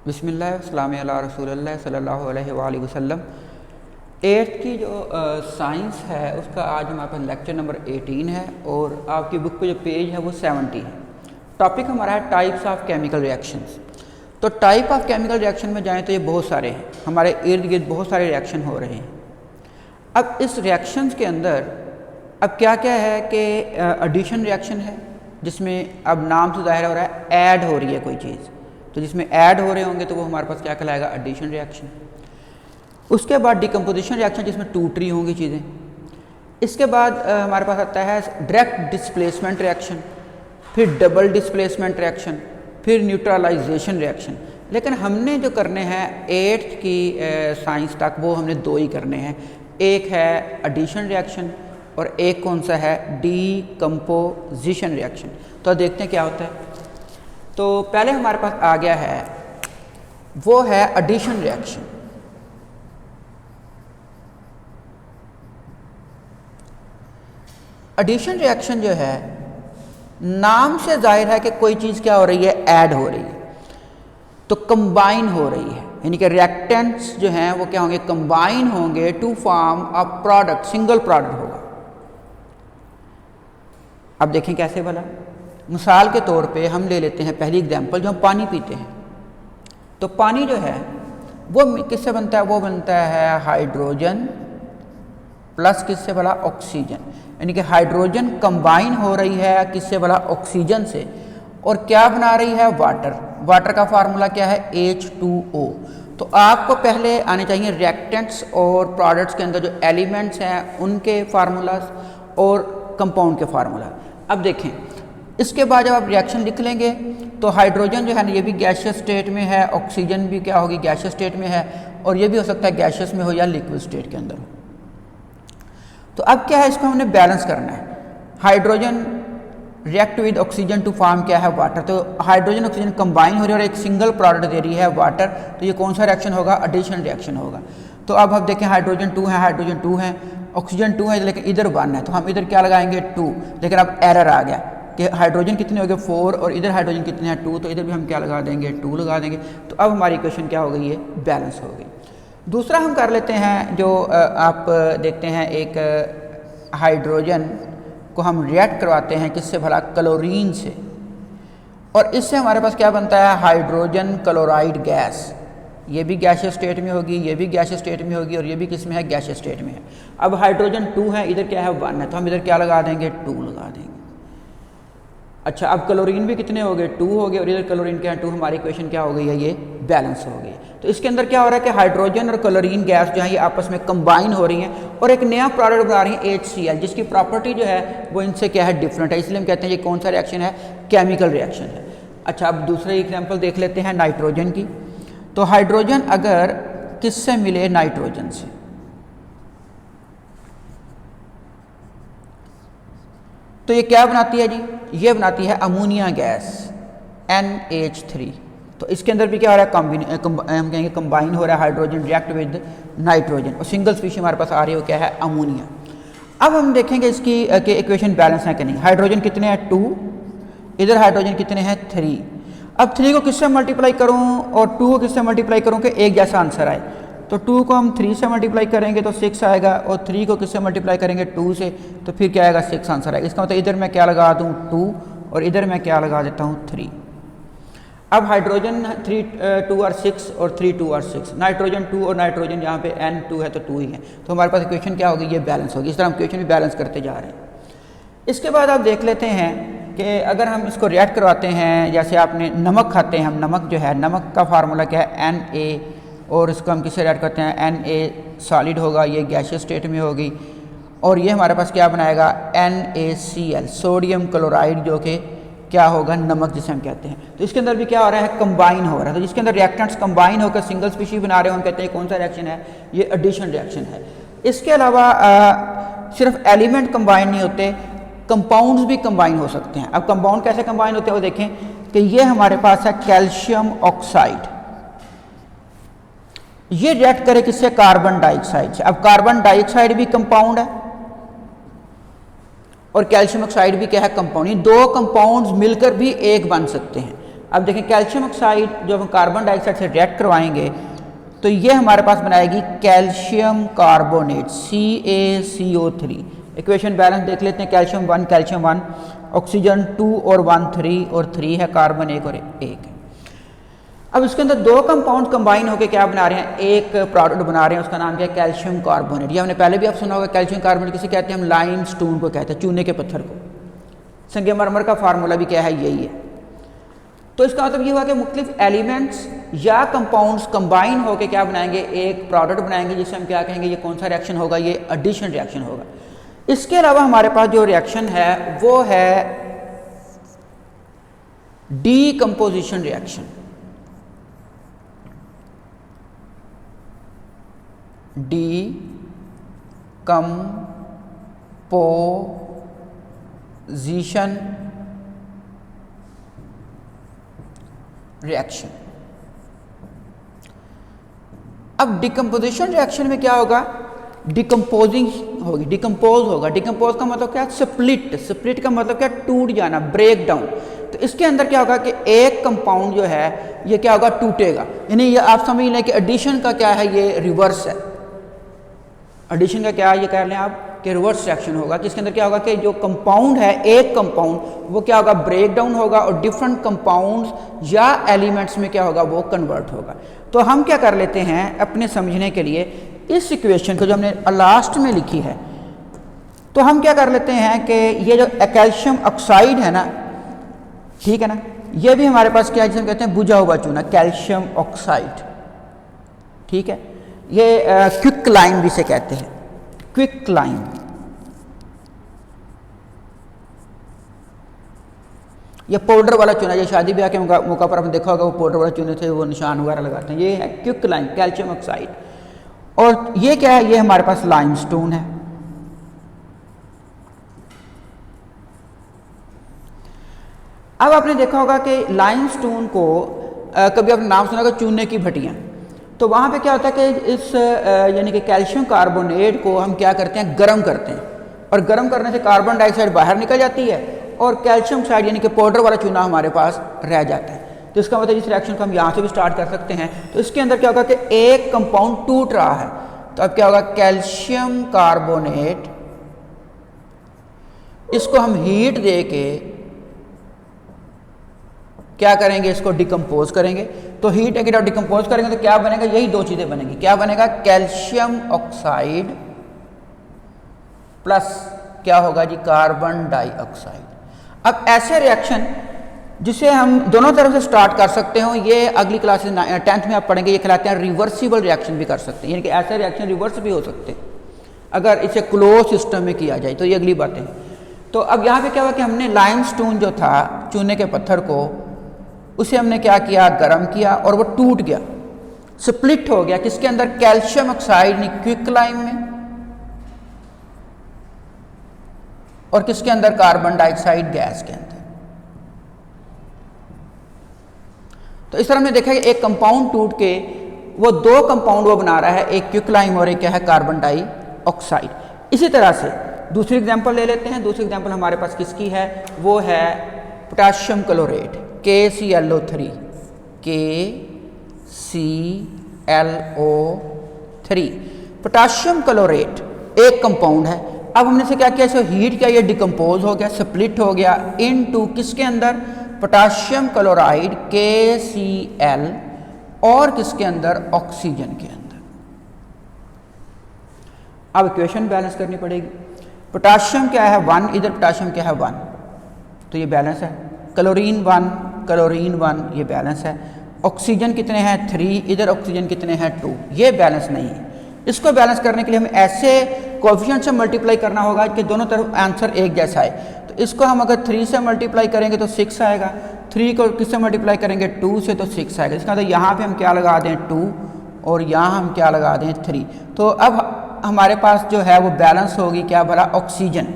बिस्मिल्लाह अस्सलाम अला रसूलिल्लाह सल्लल्लाहु अलैहि वसल्लम। 8th की जो साइंस है उसका आज हमारे पास लेक्चर नंबर 18 है और आपकी बुक पे जो पेज है वो 70 है। टॉपिक हमारा है टाइप्स ऑफ केमिकल रिएक्शंस। तो टाइप ऑफ केमिकल रिएक्शन में जाएं तो ये बहुत सारे हैं, हमारे इर्द गिर्द बहुत सारे रिएक्शन हो रहे हैं। अब इस रिएक्शंस के अंदर अब क्या क्या है कि एडिशन रिएक्शन है जिसमें अब नाम से ज़ाहिर हो रहा है ऐड हो रही है कोई चीज़, तो जिसमें ऐड हो रहे होंगे तो वो हमारे पास क्या कहलाएगा, एडिशन रिएक्शन। उसके बाद डिकम्पोजिशन रिएक्शन जिसमें टूट रही होंगी चीज़ें। इसके बाद हमारे पास आता है डायरेक्ट डिस्प्लेसमेंट रिएक्शन, फिर डबल डिस्प्लेसमेंट रिएक्शन, फिर न्यूट्रलाइजेशन रिएक्शन। लेकिन हमने जो करने हैं 8th की साइंस तक वो हमने दो ही करने हैं, एक है एडिशन रिएक्शन और एक कौन सा है, डिकम्पोजिशन रिएक्शन। तो देखते हैं क्या होता है। तो पहले हमारे पास आ गया है वो है एडिशन रिएक्शन। एडिशन रिएक्शन जो है नाम से जाहिर है कि कोई चीज़ क्या हो रही है, ऐड हो रही है, तो कंबाइन हो रही है, यानी कि रिएक्टेंट्स जो हैं वो क्या होंगे, कंबाइन होंगे to form a product, single product होगा। अब देखें कैसे भला। मिसाल के तौर पे हम ले लेते हैं पहली एग्जांपल, जो हम पानी पीते हैं। तो पानी जो है वो किससे बनता है, वो बनता है हाइड्रोजन प्लस किससे भला, ऑक्सीजन। यानी कि हाइड्रोजन कंबाइन हो रही है किससे भला, ऑक्सीजन से, और क्या बना रही है, वाटर। वाटर का फार्मूला क्या है, H2O। तो आपको पहले आने चाहिए रिएक्टेंट्स और प्रोडक्ट्स के अंदर जो एलिमेंट्स हैं उनके फार्मूलाज और कंपाउंड के फार्मूला। अब देखें इसके बाद जब आप रिएक्शन लिख लेंगे तो हाइड्रोजन जो है ना ये भी गैसियस स्टेट में है, ऑक्सीजन भी क्या होगी, गैसियस स्टेट में है, और ये भी हो सकता है गैसियस में हो या लिक्विड स्टेट के अंदर हो। तो अब क्या है, इसको हमने बैलेंस करना है। Hydrogen react with oxygen to form क्या है, वाटर। तो हाइड्रोजन ऑक्सीजन कंबाइन हो रही है और एक सिंगल प्रोडक्ट दे रही है, वाटर। तो ये कौन सा रिएक्शन होगा, एडिशन रिएक्शन होगा। तो अब हम देखें हाइड्रोजन 2 है, हाइड्रोजन 2 है, ऑक्सीजन 2 है, लेकिन इधर 1 है, तो हम इधर क्या लगाएंगे, 2। लेकिन अब एरर आ गया कि हाइड्रोजन कितने हो गए, 4, और इधर हाइड्रोजन कितने हैं, 2, तो इधर भी हम क्या लगा देंगे, 2 लगा देंगे। तो अब हमारी इक्वेशन क्या हो गई, ये बैलेंस हो गई। दूसरा हम कर लेते हैं जो आप देखते हैं, एक हाइड्रोजन को हम रिएक्ट करवाते हैं किससे भला, क्लोरीन से, और इससे हमारे पास क्या बनता है, हाइड्रोजन क्लोराइड गैस। ये भी गैसियस स्टेट में होगी, ये भी गैसियस स्टेट में होगी, और ये भी किस में है, गैसियस स्टेट में है। अब हाइड्रोजन 2 है, इधर क्या है, 1 है, तो हम इधर क्या लगा देंगे, 2 लगा देंगे। अच्छा, अब क्लोरीन भी कितने हो गए, 2 हो गए, और इधर क्लोरीन क्या है, 2। हमारी इक्वेशन क्या हो गई है, ये बैलेंस हो गई। तो इसके अंदर क्या हो रहा है कि हाइड्रोजन और क्लोरीन गैस जो है ये आपस में कंबाइन हो रही हैं और एक नया प्रोडक्ट बना रही हैं, HCl, जिसकी प्रॉपर्टी जो है वो इनसे क्या है, डिफरेंट है। इसलिए हम कहते हैं ये कौन सा रिएक्शन है, केमिकल रिएक्शन है। अच्छा, अब दूसरे एग्जाम्पल देख लेते हैं नाइट्रोजन की। तो हाइड्रोजन अगर किससे मिले, नाइट्रोजन से, तो ये क्या बनाती है जी, ये बनाती है अमोनिया गैस, NH3। तो इसके अंदर भी क्या हो रहा है, हम कहेंगे कंबाइन हो रहा है, हाइड्रोजन रिएक्ट विद नाइट्रोजन, और सिंगल स्पीशीज हमारे पास आ रही है वो क्या है, अमोनिया। अब हम देखेंगे इसकी कि इक्वेशन बैलेंस है कि नहीं। हाइड्रोजन कितने हैं, 2, इधर हाइड्रोजन कितने हैं, 3। अब 3 को किससे मल्टीप्लाई करूं और 2 को किससे मल्टीप्लाई करूं कि एक जैसा आंसर आए। तो 2 को हम 3 से मल्टीप्लाई करेंगे तो 6 आएगा, और 3 को किससे मल्टीप्लाई करेंगे, 2 से, तो फिर क्या आएगा, 6 आंसर आएगा। इसका मतलब इधर मैं क्या लगा दूं, 2, और इधर मैं क्या लगा देता हूं, 3। अब हाइड्रोजन 3 2 और 6 और 3 2 और 6, नाइट्रोजन 2 और नाइट्रोजन यहाँ पे N2 है तो 2 ही है। तो हमारे पास इक्वेशन क्या होगी, ये बैलेंस होगी। इस तरह हम इक्वेशन भी बैलेंस करते जा रहे हैं। इसके बाद आप देख लेते हैं कि अगर हम इसको रिएक्ट करवाते हैं, जैसे आपने नमक खाते हैं, हम नमक जो है, नमक का फार्मूला क्या है, Na, और इसको हम किससे रिएक्ट करते हैं, Na सॉलिड होगा, ये गैसियस स्टेट में होगी, और ये हमारे पास क्या बनाएगा, NaCl, सोडियम क्लोराइड, जो कि क्या होगा, नमक जिसे हम कहते हैं। तो इसके अंदर भी क्या हो रहा है, कंबाइन हो रहा है। तो जिसके अंदर रिएक्टेंट्स कंबाइन होकर सिंगल स्पीशीज बना रहे हैं, हम कहते हैं कौन सा रिएक्शन है, ये एडिशन रिएक्शन है। इसके अलावा सिर्फ एलिमेंट कंबाइन नहीं होते, कंपाउंड्स भी कंबाइन हो सकते हैं। अब कंपाउंड कैसे कंबाइन होते हैं वो देखें कि ये हमारे पास है कैल्शियम ऑक्साइड, ये रिएक्ट करे किससे, कार्बन डाइऑक्साइड से। अब कार्बन डाइऑक्साइड भी कंपाउंड है और कैल्शियम ऑक्साइड भी क्या है, कंपाउंड। दो कंपाउंड्स मिलकर भी एक बन सकते हैं। अब देखें कैल्शियम ऑक्साइड जो हम कार्बन डाइऑक्साइड से रिएक्ट करवाएंगे तो ये हमारे पास बनाएगी calcium carbonate CaCO3। Equation balance देख लेते हैं, कैल्शियम 1 कैल्शियम 1, ऑक्सीजन 2 और 1 3 और 3 है, कार्बन 1 और 1 है। अब इसके अंदर दो कंपाउंड कंबाइन होकर क्या बना रहे हैं, एक प्रोडक्ट बना रहे हैं, उसका नाम क्या है, कैल्शियम कार्बोनेट। ये हमने पहले भी आप सुना होगा, कैल्शियम कार्बोनेट किसे कहते हैं, हम लाइम स्टोन को कहते हैं, चूने के पत्थर को। संगमरमर का फार्मूला भी क्या है, यही है। तो इसका मतलब ये हुआ कि मुख्तलिफ एलिमेंट्स या कंपाउंड्स कंबाइन होकर क्या बनाएंगे, एक प्रोडक्ट बनाएंगे जिसे हम क्या कहेंगे, ये कौन सा रिएक्शन होगा, ये एडिशन रिएक्शन होगा। इसके अलावा हमारे पास जो रिएक्शन है वो है डीकंपोजिशन रिएक्शन। Decomposition reaction. अब डिकम्पोजिशन रिएक्शन में क्या होगा, डिकम्पोजिंग होगी, डिकम्पोज होगा। डिकम्पोज का मतलब क्या है, स्प्लिट। स्प्लिट का मतलब क्या, टूट जाना, ब्रेक डाउन। तो इसके अंदर क्या होगा कि एक कंपाउंड जो है ये क्या होगा, टूटेगा। यानी ये आप समझ लें कि एडिशन का क्या है, ये रिवर्स है। एडिशन का क्या है, ये कह लें आप कि रिवर्स रिएक्शन होगा, जिसके अंदर क्या होगा कि जो कंपाउंड है, एक कंपाउंड वो क्या होगा, ब्रेक डाउन होगा और डिफरेंट कंपाउंड्स या एलिमेंट्स में क्या होगा, वो कन्वर्ट होगा। तो हम क्या कर लेते हैं अपने समझने के लिए, इस इक्वेशन को जो हमने लास्ट में लिखी है, तो हम क्या कर लेते हैं कि ये जो कैल्शियम ऑक्साइड है ना, ठीक है ना, ये भी हमारे पास क्या है, जिसे कहते हैं बुझा हुआ चूना, कैल्शियम ऑक्साइड, ठीक है। ये क्विक लाइम भी से कहते हैं, क्विक लाइम। ये पाउडर वाला चूना, ये शादी ब्याह के मौका पर आपने देखा होगा, वो पाउडर वाला चूने थे, वो निशान वगैरह लगाते हैं, ये है क्विक लाइम, कैल्शियम ऑक्साइड। और ये क्या है, ये हमारे पास लाइमस्टोन है। अब आपने देखा होगा कि लाइमस्टोन को कभी आपने नाम सुना होगा चूने की भट्टियाँ, तो वहाँ पे क्या होता है कि इस यानी कि कैल्शियम कार्बोनेट को हम क्या करते हैं, गर्म करते हैं, और गर्म करने से कार्बन डाइऑक्साइड बाहर निकल जाती है और कैल्शियम ऑक्साइड यानी कि पाउडर वाला चूना हमारे पास रह जाता है। तो इसका मतलब इस रिएक्शन को हम यहाँ से भी स्टार्ट कर सकते हैं। तो इसके अंदर क्या होगा कि एक कंपाउंड टूट रहा है, तो अब क्या होगा, कैल्शियम कार्बोनेट, इसको हम हीट दे के क्या करेंगे, इसको डिकम्पोज करेंगे। तो हीट देके जब डिकम्पोज करेंगे तो क्या बनेगा, यही दो चीजें बनेंगी। क्या बनेगा, कैल्शियम ऑक्साइड प्लस क्या होगा जी, कार्बन डाइऑक्साइड। अब ऐसे रिएक्शन जिसे हम दोनों तरफ से स्टार्ट कर सकते हो, ये अगली क्लासेस 10th में आप पढ़ेंगे, ये कहलाते हैं रिवर्सिबल रिएक्शन भी कर सकते हैं, यानी कि ऐसे रिएक्शन रिवर्स भी हो सकते हैं अगर इसे क्लोज सिस्टम में किया जाए, तो ये अगली बातें हैं। तो अब यहाँ पे क्या हुआ कि हमने लाइमस्टोन जो था, चूने के पत्थर को, उसे हमने क्या किया, गर्म किया और वो टूट गया, स्प्लिट हो गया। किसके अंदर, कैल्शियम ऑक्साइड ने क्विक लाइम में, और किसके अंदर, कार्बन डाइऑक्साइड गैस के अंदर। तो इस तरह हमने देखा कि एक कंपाउंड टूट के वो दो कंपाउंड वो बना रहा है, एक क्विक लाइम और एक क्या है, कार्बन डाइऑक्साइड। इसी तरह से दूसरी एग्जांपल ले लेते हैं। दूसरी एग्जांपल हमारे पास किसकी है, वो है potassium chlorate, KClO3, KClO3। Potassium chlorate एक कंपाउंड है। अब हमने से क्या किया, इसे हीट किया, ये डिकम्पोज हो गया, स्प्लिट हो गया इनटू किसके अंदर, पोटाशियम क्लोराइड KCl और किसके अंदर, ऑक्सीजन के अंदर। अब इक्वेशन बैलेंस करनी पड़ेगी। पोटाशियम क्या है 1, इधर पोटाशियम क्या है 1, तो ये बैलेंस है। क्लोरीन 1 क्लोरीन 1, ये बैलेंस है। ऑक्सीजन कितने हैं 3, इधर ऑक्सीजन कितने हैं 2, ये बैलेंस नहीं है। इसको बैलेंस करने के लिए हमें ऐसे कोएफिशिएंट से मल्टीप्लाई करना होगा कि दोनों तरफ आंसर एक जैसा आए। तो इसको हम अगर 3 से मल्टीप्लाई करेंगे तो 6 आएगा, 3 को किससे मल्टीप्लाई करेंगे 2 से, तो 6 आएगा। इसका मतलब यहाँ पे हम क्या लगा दें 2 और यहाँ हम क्या लगा दें 3। तो अब हमारे पास जो है वो बैलेंस होगी क्या भला, ऑक्सीजन।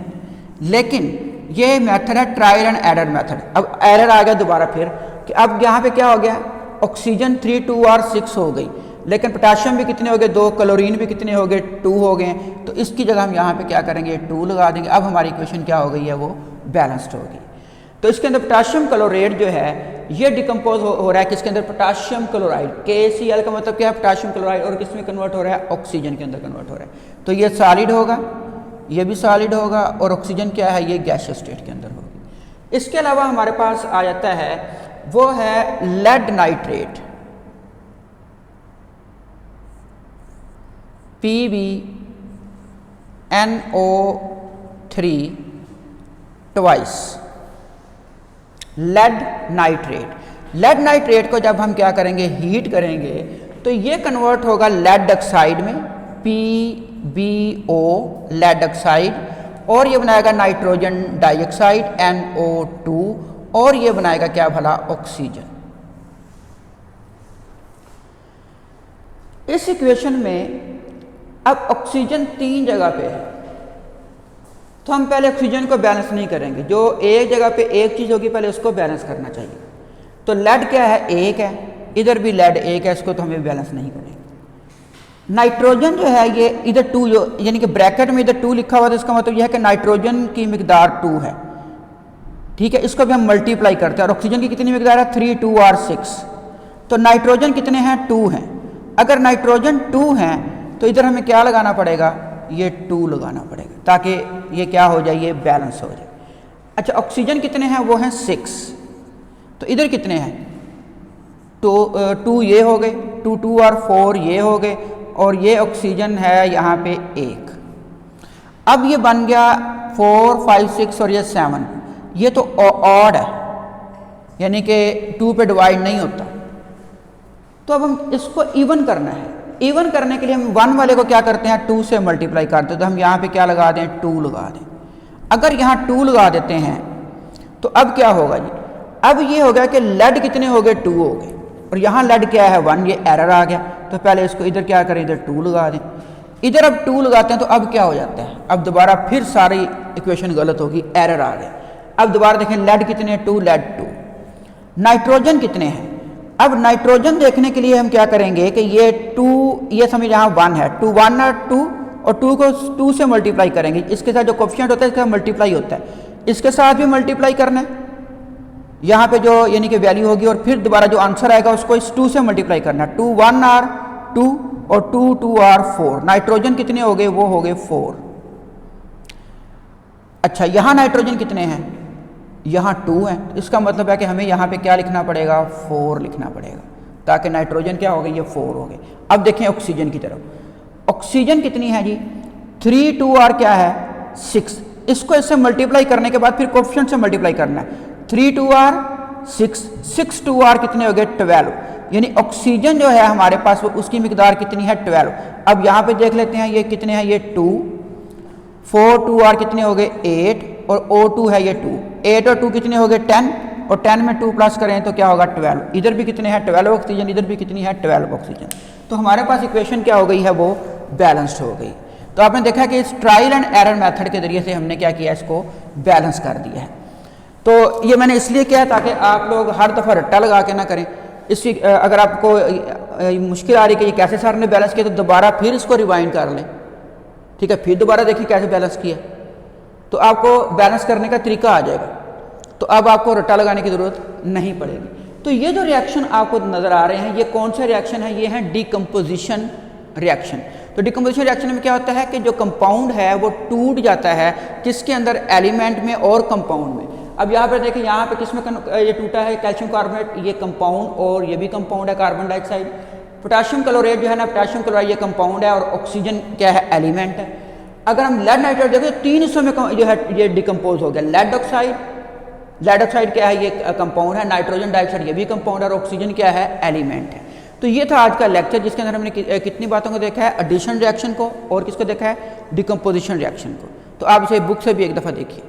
लेकिन ये मेथड है ट्रायल एंड एरर मेथड। अब एरर आ गया दोबारा फिर कि अब यहाँ पे क्या हो गया, ऑक्सीजन 3 2 और 6 हो गई, लेकिन पोटाशियम भी कितने हो गए 2, क्लोरीन भी कितने हो गए 2 हो गए। तो इसकी जगह हम यहाँ पे क्या करेंगे 2 लगा देंगे। अब हमारी इक्वेशन क्या हो गई है, वो बैलेंस्ड होगी। तो इसके अंदर पोटाशियम क्लोरेट जो है ये डिकम्पोज हो रहा है किसके अंदर, पोटाशियम क्लोराइड, KCl का मतलब क्या है, पोटाशियम क्लोराइड, और किस में कन्वर्ट हो रहा है, ऑक्सीजन के अंदर कन्वर्ट हो रहा है। तो ये सॉलिड होगा, ये भी सॉलिड होगा, और ऑक्सीजन क्या है, ये गैसियस स्टेट के अंदर होगी। इसके अलावा हमारे पास आ जाता है वो है lead nitrate, PbNO3 twice, lead nitrate. Lead nitrate को जब हम क्या करेंगे, हीट करेंगे, तो ये कन्वर्ट होगा लेड ऑक्साइड में, PbO लेड ऑक्साइड, और ये बनाएगा नाइट्रोजन डाइऑक्साइड NO2, और ये बनाएगा क्या भला, ऑक्सीजन। इस इक्वेशन में अब ऑक्सीजन 3 जगह पे है, तो हम पहले ऑक्सीजन को बैलेंस नहीं करेंगे, जो एक जगह पे एक चीज़ होगी पहले उसको बैलेंस करना चाहिए। तो लेड क्या है, 1 है, इधर भी लेड 1 है, इसको तो हमें बैलेंस नहीं करेंगे। नाइट्रोजन जो है ये इधर 2, जो यानी कि ब्रैकेट में इधर 2 लिखा हुआ था, इसका मतलब यह है कि नाइट्रोजन की मिकदार 2 है, ठीक है। इसको भी हम मल्टीप्लाई करते हैं, और ऑक्सीजन की कितनी मिकदार है, 3 2 और 6। तो नाइट्रोजन कितने हैं, 2 हैं। अगर नाइट्रोजन 2 हैं तो इधर हमें क्या लगाना पड़ेगा, ये 2 लगाना पड़ेगा, ताकि ये क्या हो जाए, ये बैलेंस हो जाए। अच्छा, ऑक्सीजन कितने हैं, वो हैं 6, तो इधर कितने हैं, 2 ये हो गए, 2 2 और 4 ये हो गए, और ये ऑक्सीजन है यहाँ पे 1। अब ये बन गया 4 5 6 और ये 7, ये तो ऑड है, यानी कि 2 पे डिवाइड नहीं होता। तो अब हम इसको इवन करना है, इवन करने के लिए हम 1 वाले को क्या करते हैं, 2 से मल्टीप्लाई करते हैं। तो हम यहाँ पे क्या लगा दें, 2 लगा दें। अगर यहाँ 2 लगा देते हैं तो अब क्या होगा जी, अब ये हो गया कि लेड कितने हो गए, 2 हो गए, और यहाँ लेड क्या है, 1, ये एरर आ गया। तो पहले इसको इधर क्या करें, इधर 2 लगा दें। इधर अब 2 लगाते हैं तो अब क्या हो जाता है, अब दोबारा फिर सारी इक्वेशन गलत होगी, एरर आ गया। अब दोबारा देखें, लेड कितने, 2, लेड 2। नाइट्रोजन कितने हैं, अब नाइट्रोजन देखने के लिए हम क्या करेंगे कि ये 2, ये समझ यहाँ 1 है, 2 1 और 2, और 2 को 2 से मल्टीप्लाई करेंगे। इसके साथ जो कोफिशिएंट होता है इसका मल्टीप्लाई होता है, इसके साथ भी मल्टीप्लाई करना है, यहाँ पे जो यानी कि वैल्यू होगी, और फिर दोबारा जो आंसर आएगा उसको इस 2 से मल्टीप्लाई करना है। 2 1 और 2 और 2 2 और 4। नाइट्रोजन कितने हो गए, वो हो गए 4। अच्छा, यहाँ नाइट्रोजन कितने हैं, यहाँ 2 है, इसका मतलब है कि हमें यहाँ पे क्या लिखना पड़ेगा, 4 लिखना पड़ेगा, ताकि नाइट्रोजन क्या हो गए, ये 4 हो गए। अब देखें ऑक्सीजन की तरफ, ऑक्सीजन कितनी है जी, 3 2 और क्या है, 6। इसको इससे मल्टीप्लाई करने के बाद फिर कोफिशिएंट से मल्टीप्लाई करना है, 3 2 और 6, 6 2 और कितने हो गए, 12। यानी ऑक्सीजन जो है हमारे पास वो उसकी मिकदार कितनी है, 12। अब यहाँ पे देख लेते हैं ये कितने हैं, ये 2, 4 2 और कितने हो गए, 8, और O2 है ये 2, 8 और 2 कितने हो गए, 10, और 10 में 2 प्लस करें तो क्या होगा, 12। इधर भी कितने हैं, 12 ऑक्सीजन, इधर भी कितनी है, 12 ऑक्सीजन। तो हमारे पास इक्वेशन क्या हो गई है, वो बैलेंस्ड हो गई। तो आपने देखा कि इस ट्रायल एंड एरर मेथड के जरिए से हमने क्या किया, इसको बैलेंस कर दिया है। तो ये मैंने इसलिए किया ताकि आप लोग हर दफ़ा रट्टा लगा के ना करें। इसकी अगर आपको मुश्किल आ रही कि ये कैसे सर ने बैलेंस किया, तो दोबारा फिर इसको रिवाइंड कर लें, ठीक है, फिर दोबारा देखिए कैसे बैलेंस किया, तो आपको बैलेंस करने का तरीका आ जाएगा। तो अब आपको रट्टा लगाने की ज़रूरत नहीं पड़ेगी। तो ये जो रिएक्शन आपको नज़र आ रहे हैं, ये कौन से रिएक्शन है, ये हैं डिकम्पोजिशन रिएक्शन। तो डिकम्पोजिशन रिएक्शन में क्या होता है कि जो कंपाउंड है वो टूट जाता है, किसके अंदर, एलिमेंट में और कंपाउंड में। अब यहाँ पर देखिए, यहाँ पे किसमें ये टूटा है, कैल्शियम कार्बोनेट, ये कंपाउंड, और ये भी कंपाउंड है, कार्बन डाइऑक्साइड। पोटाशियम क्लोराइड जो है ना, पोटाशियम क्लोराइड, ये कंपाउंड है, और ऑक्सीजन क्या है, एलिमेंट है। अगर हम लेड नाइट्रेट देखें तो 3 हिस्सों में जो है ये डिकम्पोज हो गया। लेड ऑक्साइड, लेड ऑक्साइड क्या है, ये कंपाउंड है, नाइट्रोजन डाइऑक्साइड ये भी कंपाउंड है, और ऑक्सीजन क्या है, एलिमेंट है। तो ये था आज का लेक्चर, जिसके अंदर हमने कितनी बातों को देखा है, एडिशन रिएक्शन को, और किसको देखा है, डिकम्पोजिशन रिएक्शन को। तो आप इसे बुक से भी एक दफ़ा देखिए।